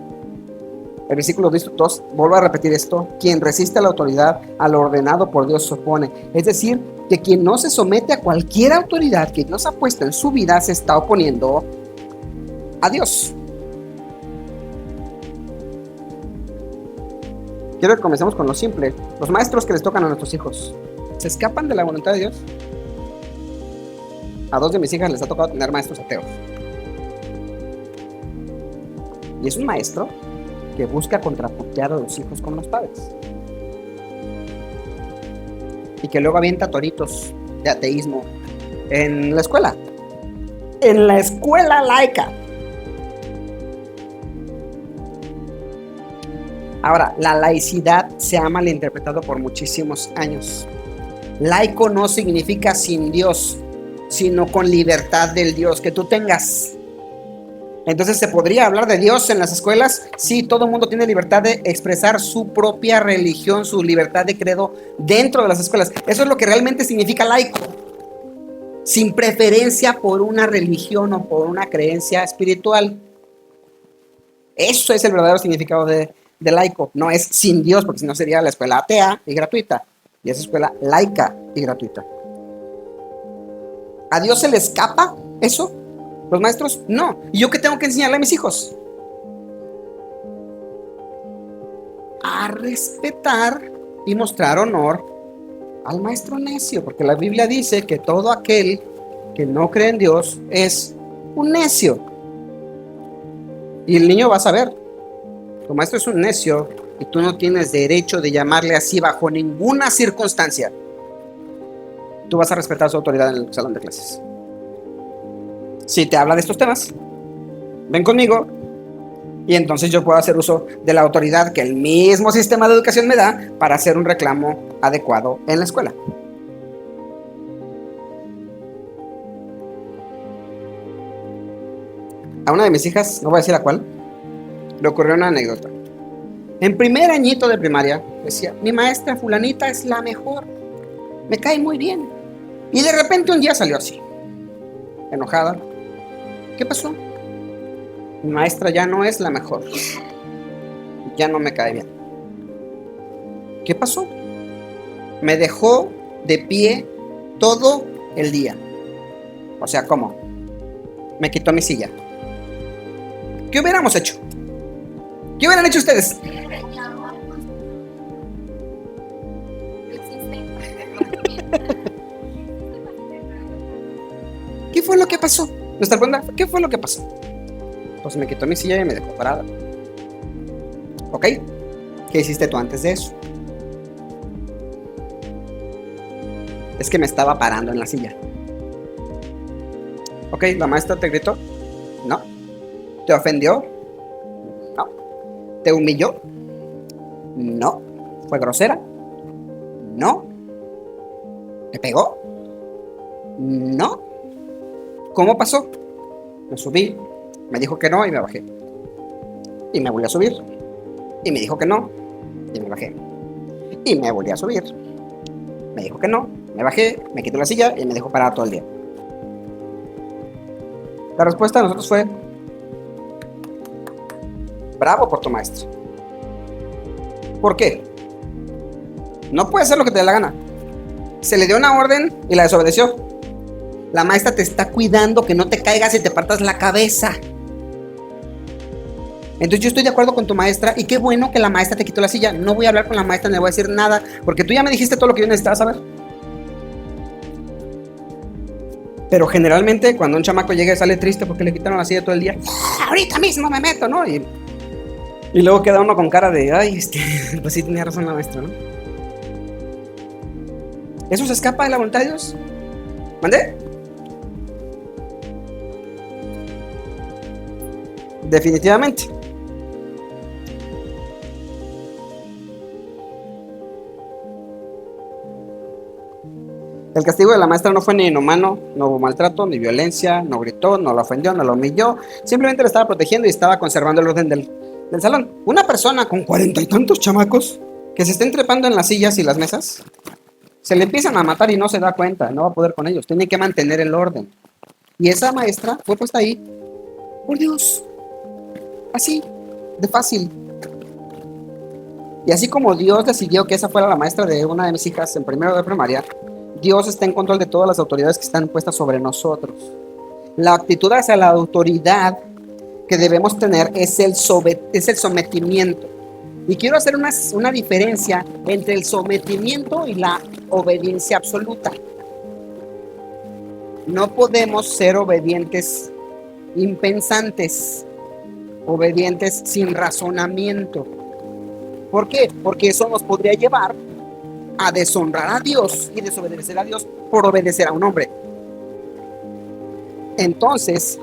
El versículo 2, vuelvo a repetir esto: quien resiste a la autoridad, a lo ordenado por Dios se opone. Es decir, que quien no se somete a cualquier autoridad que Dios ha puesto en su vida se está oponiendo a Dios. Quiero que comencemos con lo simple. Los maestros que les tocan a nuestros hijos, ¿se escapan de la voluntad de Dios? A 2 de mis hijas les ha tocado tener maestros ateos. Y es un maestro que busca contrapuntear a los hijos con los padres. Y que luego avienta toritos de ateísmo en la escuela. En la escuela laica. Ahora, la laicidad se ha malinterpretado por muchísimos años. Laico no significa sin Dios, sino con libertad del Dios que tú tengas. Entonces, ¿se podría hablar de Dios en las escuelas? Sí, todo el mundo tiene libertad de expresar su propia religión, su libertad de credo dentro de las escuelas. Eso es lo que realmente significa laico. Sin preferencia por una religión o por una creencia espiritual. Eso es el verdadero significado de laico. No es sin Dios, porque si no sería la escuela atea y gratuita. Y es escuela laica y gratuita. ¿A Dios se le escapa eso? ¿Los maestros? No. ¿Y yo qué tengo que enseñarle a mis hijos? A respetar y mostrar honor al maestro necio, porque la Biblia dice que todo aquel que no cree en Dios es un necio. Y el niño va a saber, tu maestro es un necio y tú no tienes derecho de llamarle así bajo ninguna circunstancia. Tú vas a respetar su autoridad en el salón de clases. Si te habla de estos temas, ven conmigo y entonces yo puedo hacer uso de la autoridad que el mismo sistema de educación me da para hacer un reclamo adecuado en la escuela. A una de mis hijas, no voy a decir a cuál, le ocurrió una anécdota. En primer añito de primaria decía, mi maestra fulanita es la mejor, me cae muy bien. Y de repente un día salió así, enojada. ¿Qué pasó? Mi maestra ya no es la mejor, ya no me cae bien. ¿Qué pasó? Me dejó de pie todo el día. O sea, ¿cómo? Me quitó mi silla. ¿Qué hubiéramos hecho? ¿Qué hubieran hecho ustedes? ¿Qué fue lo que pasó? Nuestra pregunta fue, ¿qué fue lo que pasó? Pues me quitó mi silla y me dejó parada. ¿Ok? ¿Qué hiciste tú antes de eso? Es que me estaba parando en la silla. ¿Ok? ¿La maestra te gritó? No. ¿Te ofendió? No. ¿Te humilló? No. ¿Fue grosera? No. ¿Te pegó? No. ¿Cómo pasó? Me subí, me dijo que no y me bajé. Y me volví a subir. Y me dijo que no y me bajé. Y me volví a subir. Me dijo que no, me bajé, me quitó la silla y me dejó parado todo el día. La respuesta de nosotros fue: bravo por tu maestro. ¿Por qué? No puede hacer lo que te dé la gana. Se le dio una orden y la desobedeció. La maestra te está cuidando que no te caigas y te partas la cabeza. Entonces yo estoy de acuerdo con tu maestra y qué bueno que la maestra te quitó la silla. No voy a hablar con la maestra, no le voy a decir nada, porque tú ya me dijiste todo lo que yo necesitaba saber. Pero generalmente cuando un chamaco llega y sale triste porque le quitaron la silla todo el día, ahorita mismo me meto, ¿no? Y luego queda uno con cara de, ay, pues sí tenía razón la maestra, ¿no? ¿Eso se escapa de la voluntad de Dios? ¿Mandé? Definitivamente. El castigo de la maestra no fue ni inhumano, no hubo maltrato, ni violencia, no gritó, no lo ofendió, no lo humilló, simplemente le estaba protegiendo y estaba conservando el orden del salón. Una persona con 40 y tantos chamacos que se estén trepando en las sillas y las mesas, se le empiezan a matar y no se da cuenta, no va a poder con ellos, tiene que mantener el orden. Y esa maestra fue puesta ahí por Dios, así, de fácil. Y así como Dios decidió que esa fuera la maestra de una de mis hijas en primero de primaria, Dios está en control de todas las autoridades que están puestas sobre nosotros. La actitud hacia la autoridad que debemos tener es el sometimiento. Y quiero hacer una diferencia entre el sometimiento y la obediencia absoluta. No podemos ser obedientes impensantes, obedientes sin razonamiento. ¿Por qué? Porque eso nos podría llevar a deshonrar a Dios y desobedecer a Dios por obedecer a un hombre. Entonces,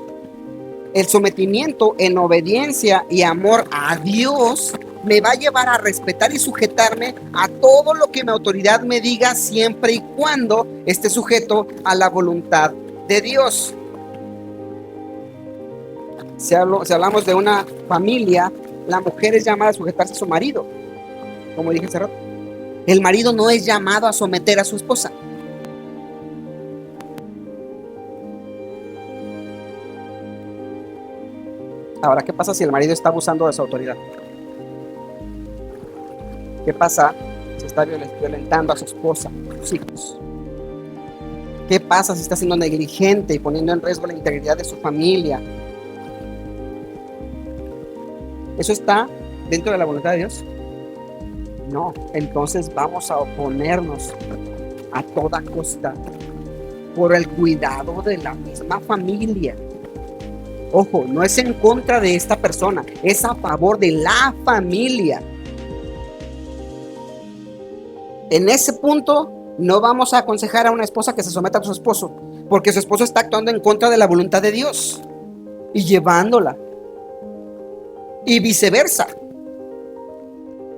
el sometimiento en obediencia y amor a Dios me va a llevar a respetar y sujetarme a todo lo que mi autoridad me diga, siempre y cuando esté sujeto a la voluntad de Dios. Si hablamos de una familia, la mujer es llamada a sujetarse a su marido, como dije hace rato. El marido no es llamado a someter a su esposa. Ahora, ¿qué pasa si el marido está abusando de su autoridad? ¿Qué pasa si está violentando a su esposa, a sus hijos? ¿Qué pasa si está siendo negligente y poniendo en riesgo la integridad de su familia? ¿Eso está dentro de la voluntad de Dios? No, entonces vamos a oponernos a toda costa por el cuidado de la misma familia. Ojo, no es en contra de esta persona, es a favor de la familia. En ese punto, no vamos a aconsejar a una esposa que se someta a su esposo, porque su esposo está actuando en contra de la voluntad de Dios y llevándola. Y viceversa.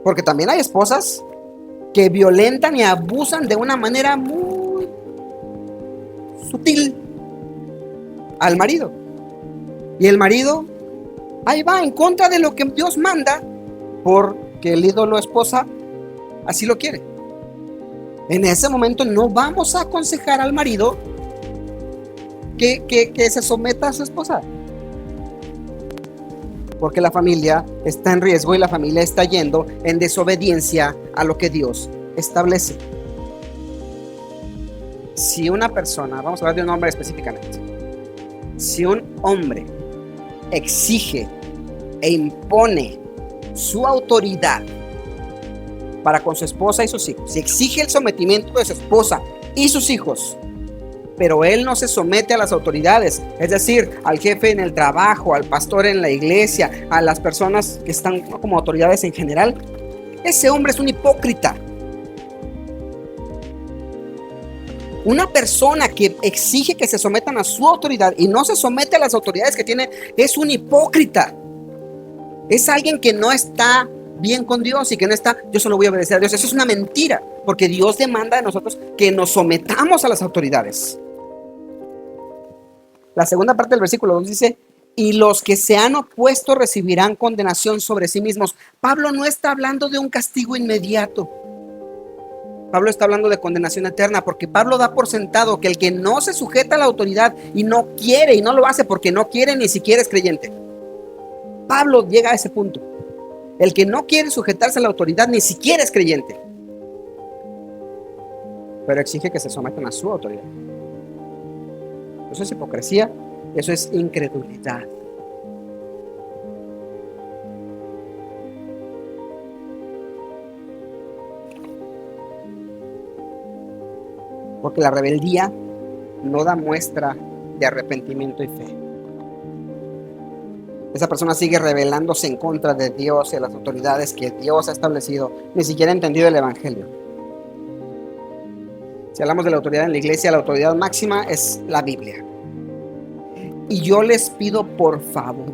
Porque también hay esposas que violentan y abusan de una manera muy sutil al marido. Y el marido ahí va en contra de lo que Dios manda, porque el ídolo esposa así lo quiere. En ese momento no vamos a aconsejar al marido que se someta a su esposa, porque la familia está en riesgo y la familia está yendo en desobediencia a lo que Dios establece. Si una persona, vamos a hablar de un hombre específicamente, si un hombre exige e impone su autoridad para con su esposa y sus hijos, si exige el sometimiento de su esposa y sus hijos, pero él no se somete a las autoridades, es decir, al jefe en el trabajo, al pastor en la iglesia, a las personas que están como autoridades en general, ese hombre es un hipócrita. Una persona que exige que se sometan a su autoridad y no se somete a las autoridades que tiene es un hipócrita. Es alguien que no está bien con Dios y que no está, yo solo voy a obedecer a Dios. Eso es una mentira, porque Dios demanda de nosotros que nos sometamos a las autoridades. La segunda parte del versículo 2 dice: y los que se han opuesto recibirán condenación sobre sí mismos. Pablo no está hablando de un castigo inmediato. Pablo está hablando de condenación eterna, porque Pablo da por sentado que el que no se sujeta a la autoridad y no quiere, y no lo hace porque no quiere, ni siquiera es creyente. Pablo llega a ese punto. El que no quiere sujetarse a la autoridad ni siquiera es creyente, pero exige que se sometan a su autoridad. Eso es hipocresía, eso es incredulidad. Porque la rebeldía no da muestra de arrepentimiento y fe. Esa persona sigue rebelándose en contra de Dios y de las autoridades que Dios ha establecido. Ni siquiera ha entendido el evangelio. Si hablamos de la autoridad en la iglesia, la autoridad máxima es la Biblia. Y yo les pido, por favor,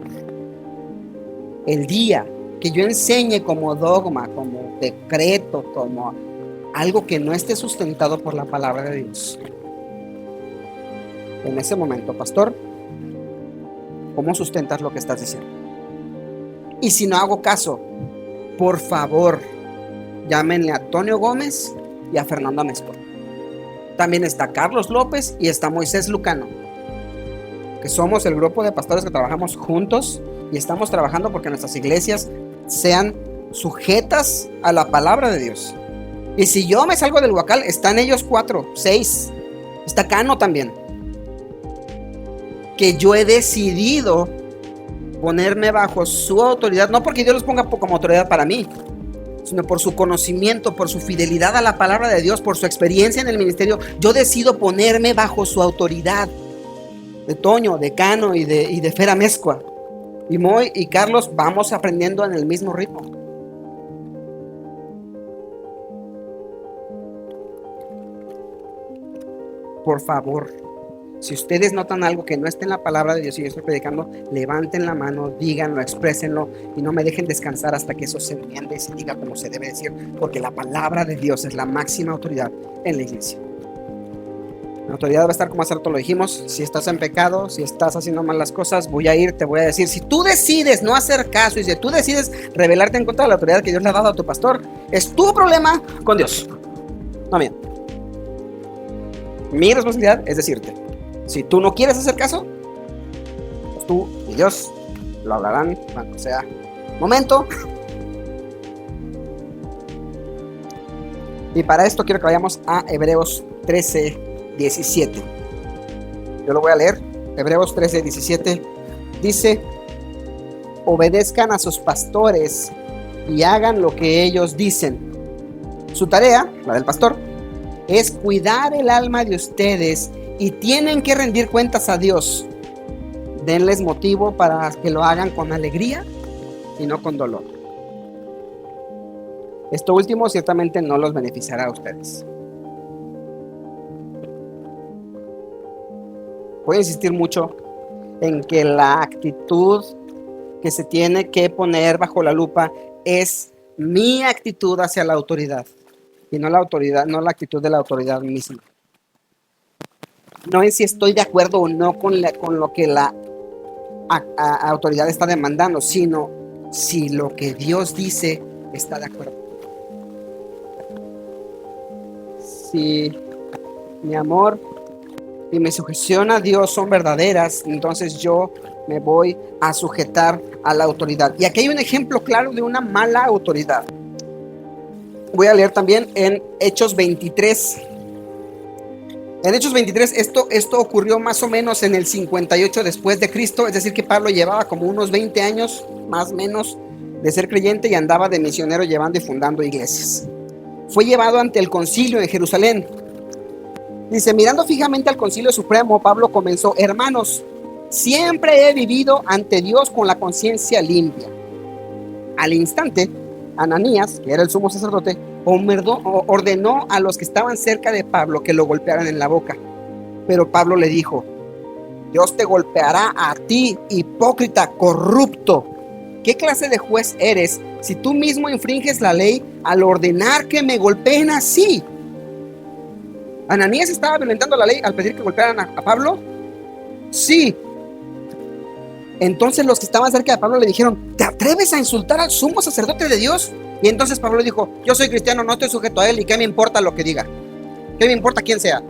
el día que yo enseñe como dogma, como decreto, como algo que no esté sustentado por la palabra de Dios, en ese momento, pastor, ¿cómo sustentas lo que estás diciendo? Y si no hago caso, por favor, llámenle a Antonio Gómez y a Fernando Amezcua. También está Carlos López y está Moisés Lucano, que somos el grupo de pastores que trabajamos juntos y estamos trabajando porque nuestras iglesias sean sujetas a la palabra de Dios. Y si yo me salgo del huacal, están ellos 4, 6, está Cano también, que yo he decidido ponerme bajo su autoridad, no porque Dios los ponga como autoridad para mí, sino por su conocimiento, por su fidelidad a la palabra de Dios, por su experiencia en el ministerio. Yo decido ponerme bajo su autoridad, de Toño, de Cano y de Fer Amezcua. Y Moy y Carlos vamos aprendiendo en el mismo ritmo. Por favor, si ustedes notan algo que no esté en la palabra de Dios y yo estoy predicando, levanten la mano, díganlo, exprésenlo y no me dejen descansar hasta que eso se entienda y se diga como se debe decir, porque la palabra de Dios es la máxima autoridad en la iglesia. La autoridad va a estar como hace rato lo dijimos. Si estás en pecado, si estás haciendo mal las cosas, voy a ir, te voy a decir. Si tú decides no hacer caso y si tú decides rebelarte en contra de la autoridad que Dios le ha dado a tu pastor, es tu problema con Dios, no mío. Mi responsabilidad es decirte: si tú no quieres hacer caso, pues tú y Dios lo hablarán cuando sea momento. Y para esto quiero que vayamos a Hebreos 13:17. Yo lo voy a leer. Hebreos 13:17 dice: obedezcan a sus pastores y hagan lo que ellos dicen. Su tarea, la del pastor, es cuidar el alma de ustedes y tienen que rendir cuentas a Dios. denles motivo para que lo hagan con alegría y no con dolor. Esto último ciertamente no los beneficiará a ustedes. Voy a insistir mucho en que la actitud que se tiene que poner bajo la lupa es mi actitud hacia la autoridad y no la autoridad, no la actitud de la autoridad misma. No es si estoy de acuerdo o no con lo que la autoridad está demandando, sino si lo que Dios dice está de acuerdo. Si mi amor y mi sujeción a Dios son verdaderas, entonces yo me voy a sujetar a la autoridad. Y aquí hay un ejemplo claro de una mala autoridad. Voy a leer también en Hechos 23. En Hechos 23, esto ocurrió más o menos en el 58 después de Cristo, es decir que Pablo llevaba como unos 20 años, más o menos, de ser creyente y andaba de misionero llevando y fundando iglesias. Fue llevado ante el concilio en Jerusalén. Dice, mirando fijamente al concilio supremo, Pablo comenzó: hermanos, siempre he vivido ante Dios con la conciencia limpia. Al instante, Ananías, que era el sumo sacerdote, ordenó a los que estaban cerca de Pablo que lo golpearan en la boca. Pero Pablo le dijo: Dios te golpeará a ti, hipócrita, corrupto. ¿Qué clase de juez eres si tú mismo infringes la ley al ordenar que me golpeen así? ¿Ananías estaba violentando la ley al pedir que golpearan a Pablo? Sí. Entonces los que estaban cerca de Pablo le dijeron: ¿te atreves a insultar al sumo sacerdote de Dios? Y entonces Pablo dijo: yo soy cristiano, no estoy sujeto a él, y qué me importa lo que diga, qué me importa quién sea.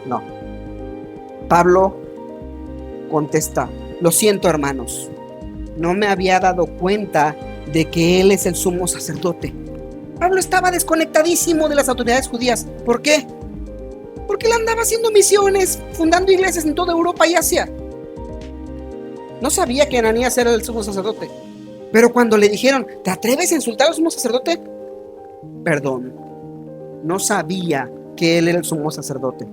No. Pablo contesta: lo siento, hermanos, no me había dado cuenta de que él es el sumo sacerdote. Pablo estaba desconectadísimo de las autoridades judías. ¿Por qué? Porque él andaba haciendo misiones, fundando iglesias en toda Europa y Asia. No sabía que Ananías era el sumo sacerdote. Pero cuando le dijeron: ¿te atreves a insultar al sumo sacerdote? Perdón, no sabía que él era el sumo sacerdote.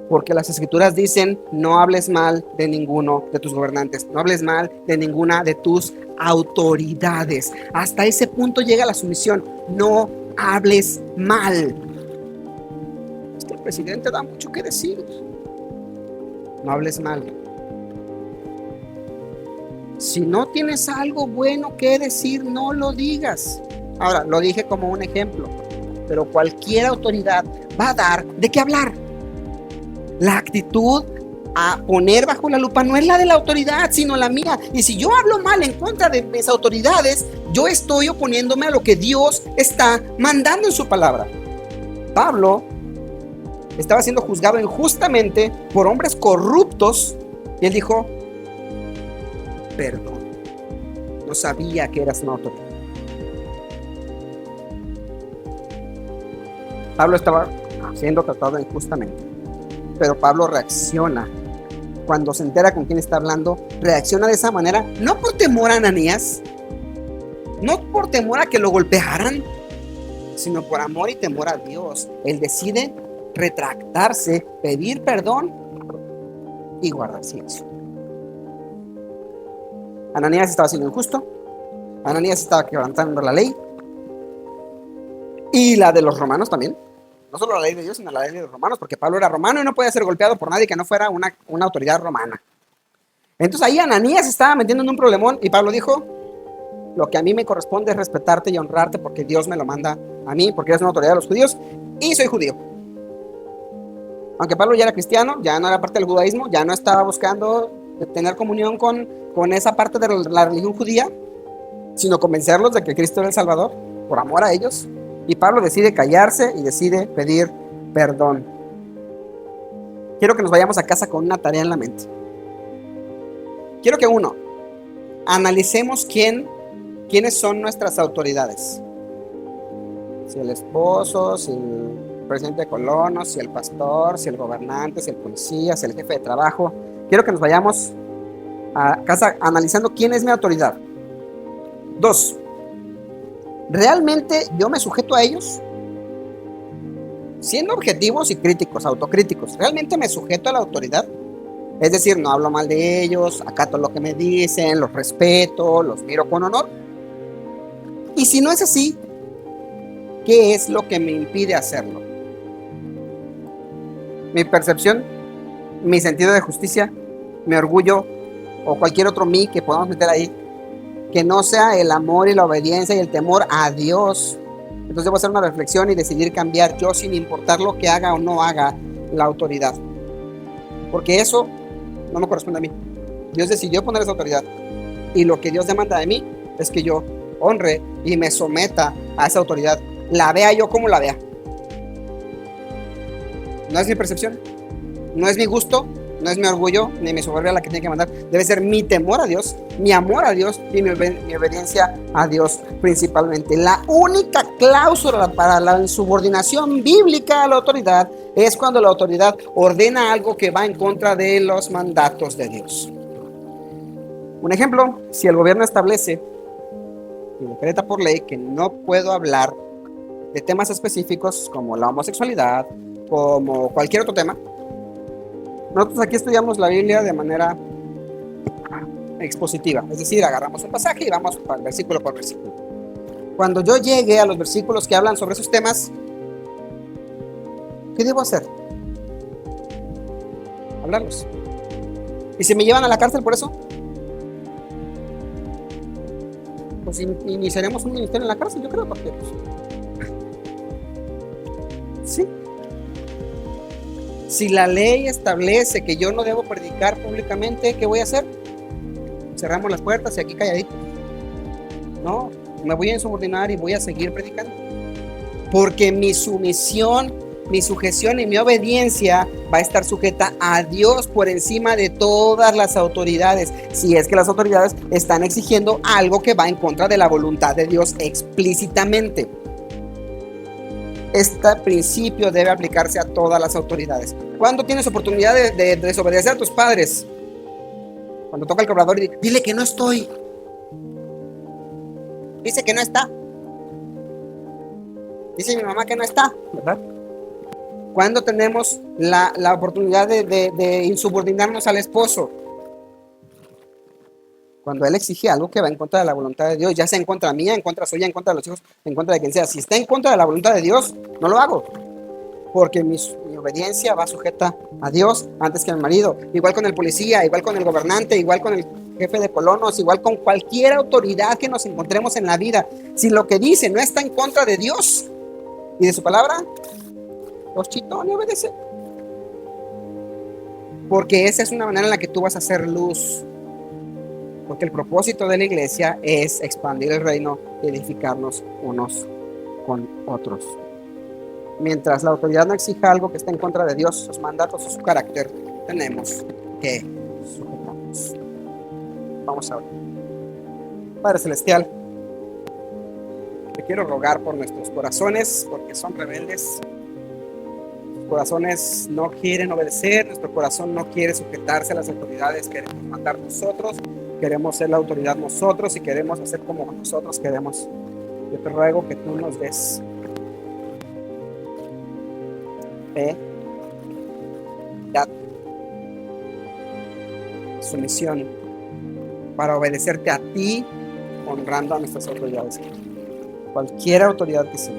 Porque las escrituras dicen: no hables mal de ninguno de tus gobernantes, no hables mal de ninguna de tus autoridades. Hasta ese punto llega la sumisión: no hables mal. Es que el presidente da mucho que decir. No hables mal. Si no tienes algo bueno que decir, no lo digas. Ahora, lo dije como un ejemplo, pero cualquier autoridad va a dar de qué hablar. La actitud a poner bajo la lupa no es la de la autoridad, sino la mía. Y si yo hablo mal en contra de mis autoridades, yo estoy oponiéndome a lo que Dios está mandando en su palabra. Pablo estaba siendo juzgado injustamente por hombres corruptos y él dijo: perdón, no sabía que eras una autoridad. Pablo estaba siendo tratado injustamente, pero Pablo reacciona. Cuando se entera con quién está hablando, reacciona de esa manera, no por temor a Ananías, no por temor a que lo golpearan, sino por amor y temor a Dios. Él decide retractarse, pedir perdón y guardar silencio. Ananías estaba siendo injusto, Ananías estaba quebrantando la ley y la de los romanos también. No solo la ley de Dios, sino la ley de los romanos, porque Pablo era romano y no podía ser golpeado por nadie que no fuera una autoridad romana. Entonces ahí Ananías estaba metiendo en un problemón y Pablo dijo: lo que a mí me corresponde es respetarte y honrarte porque Dios me lo manda a mí, porque eres una autoridad de los judíos y soy judío. Aunque Pablo ya era cristiano, ya no era parte del judaísmo, ya no estaba buscando tener comunión con esa parte de la religión judía, sino convencerlos de que Cristo era el Salvador, por amor a ellos. Y Pablo decide callarse y decide pedir perdón. Quiero que nos vayamos a casa con una tarea en la mente. Quiero que analicemos quiénes son nuestras autoridades. Si el esposo, si el presidente de colonos, si el pastor, si el gobernante, si el policía, si el jefe de trabajo. Quiero que nos vayamos a casa analizando quién es mi autoridad. 2. ¿Realmente yo me sujeto a ellos? Siendo objetivos y críticos, autocríticos, ¿realmente me sujeto a la autoridad? Es decir, no hablo mal de ellos, acato lo que me dicen, los respeto, los miro con honor. Y si no es así, ¿qué es lo que me impide hacerlo? Mi percepción, mi sentido de justicia, mi orgullo o cualquier otro mí que podamos meter ahí, que no sea el amor y la obediencia y el temor a Dios. Entonces debo hacer una reflexión y decidir cambiar yo sin importar lo que haga o no haga la autoridad. Porque eso no me corresponde a mí. Dios decidió poner esa autoridad. Y lo que Dios demanda de mí es que yo honre y me someta a esa autoridad. La vea yo como la vea. No es mi percepción, no es mi gusto, no es mi orgullo ni mi soberbia la que tiene que mandar. Debe ser mi temor a Dios, mi amor a Dios y mi obediencia a Dios principalmente. La única cláusula para la insubordinación bíblica a la autoridad es cuando la autoridad ordena algo que va en contra de los mandatos de Dios. Un ejemplo, si el gobierno establece y decreta por ley que no puedo hablar de temas específicos como la homosexualidad, como cualquier otro tema. Nosotros aquí estudiamos la Biblia de manera expositiva, es decir, agarramos un pasaje y vamos versículo por versículo. Cuando yo llegue a los versículos que hablan sobre esos temas, ¿qué debo hacer? Hablarlos. ¿Y si me llevan a la cárcel por eso? Pues iniciaremos un ministerio en la cárcel, yo creo, porque sí. Si la ley establece que yo no debo predicar públicamente, ¿qué voy a hacer? Cerramos las puertas y aquí calladitos. No, me voy a insubordinar y voy a seguir predicando. Porque mi sumisión, mi sujeción y mi obediencia va a estar sujeta a Dios por encima de todas las autoridades. Si es que las autoridades están exigiendo algo que va en contra de la voluntad de Dios explícitamente. Este principio debe aplicarse a todas las autoridades. ¿Cuándo tienes oportunidad de desobedecer a tus padres? Cuando toca el cobrador y dile que no estoy. Dice que no está. Dice mi mamá que no está, ¿verdad? ¿Cuándo tenemos la oportunidad de insubordinarnos al esposo? Cuando él exige algo que va en contra de la voluntad de Dios, ya sea en contra mía, en contra suya, en contra de los hijos, en contra de quien sea. Si está en contra de la voluntad de Dios, no lo hago. Porque mi obediencia va sujeta a Dios antes que al marido. Igual con el policía, igual con el gobernante, igual con el jefe de colonos, igual con cualquier autoridad que nos encontremos en la vida. Si lo que dice no está en contra de Dios y de su palabra, pues chitón y obedece. Porque esa es una manera en la que tú vas a hacer luz. Porque el propósito de la iglesia es expandir el reino y edificarnos unos con otros. Mientras la autoridad no exija algo que esté en contra de Dios, sus mandatos o su carácter, tenemos que sujetarnos. Vamos a ver. Padre Celestial, te quiero rogar por nuestros corazones, porque son rebeldes. Nuestros corazones no quieren obedecer, nuestro corazón no quiere sujetarse a las autoridades, queremos mandar nosotros. Queremos ser la autoridad nosotros y queremos hacer como nosotros queremos. Yo te ruego que tú nos des fe, sumisión para obedecerte a ti, honrando a nuestras autoridades. Cualquier autoridad que sea.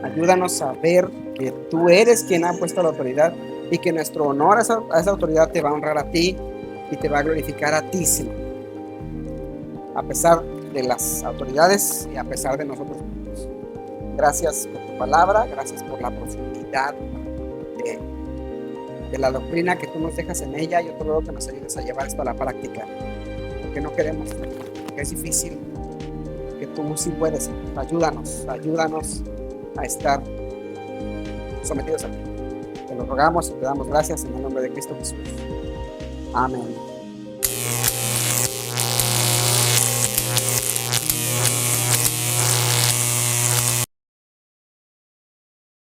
Ayúdanos a ver que tú eres quien ha puesto la autoridad y que nuestro honor a esa autoridad te va a honrar a ti y te va a glorificar a ti, Señor. A pesar de las autoridades y a pesar de nosotros mismos. Gracias por tu palabra, gracias por la profundidad de la doctrina que tú nos dejas en ella. Yo te ruego que nos ayudes a llevar esto a la práctica, porque no queremos, porque es difícil, que tú sí puedes. Ayúdanos a estar sometidos a ti. Te lo rogamos y te damos gracias en el nombre de Cristo Jesús. Amén.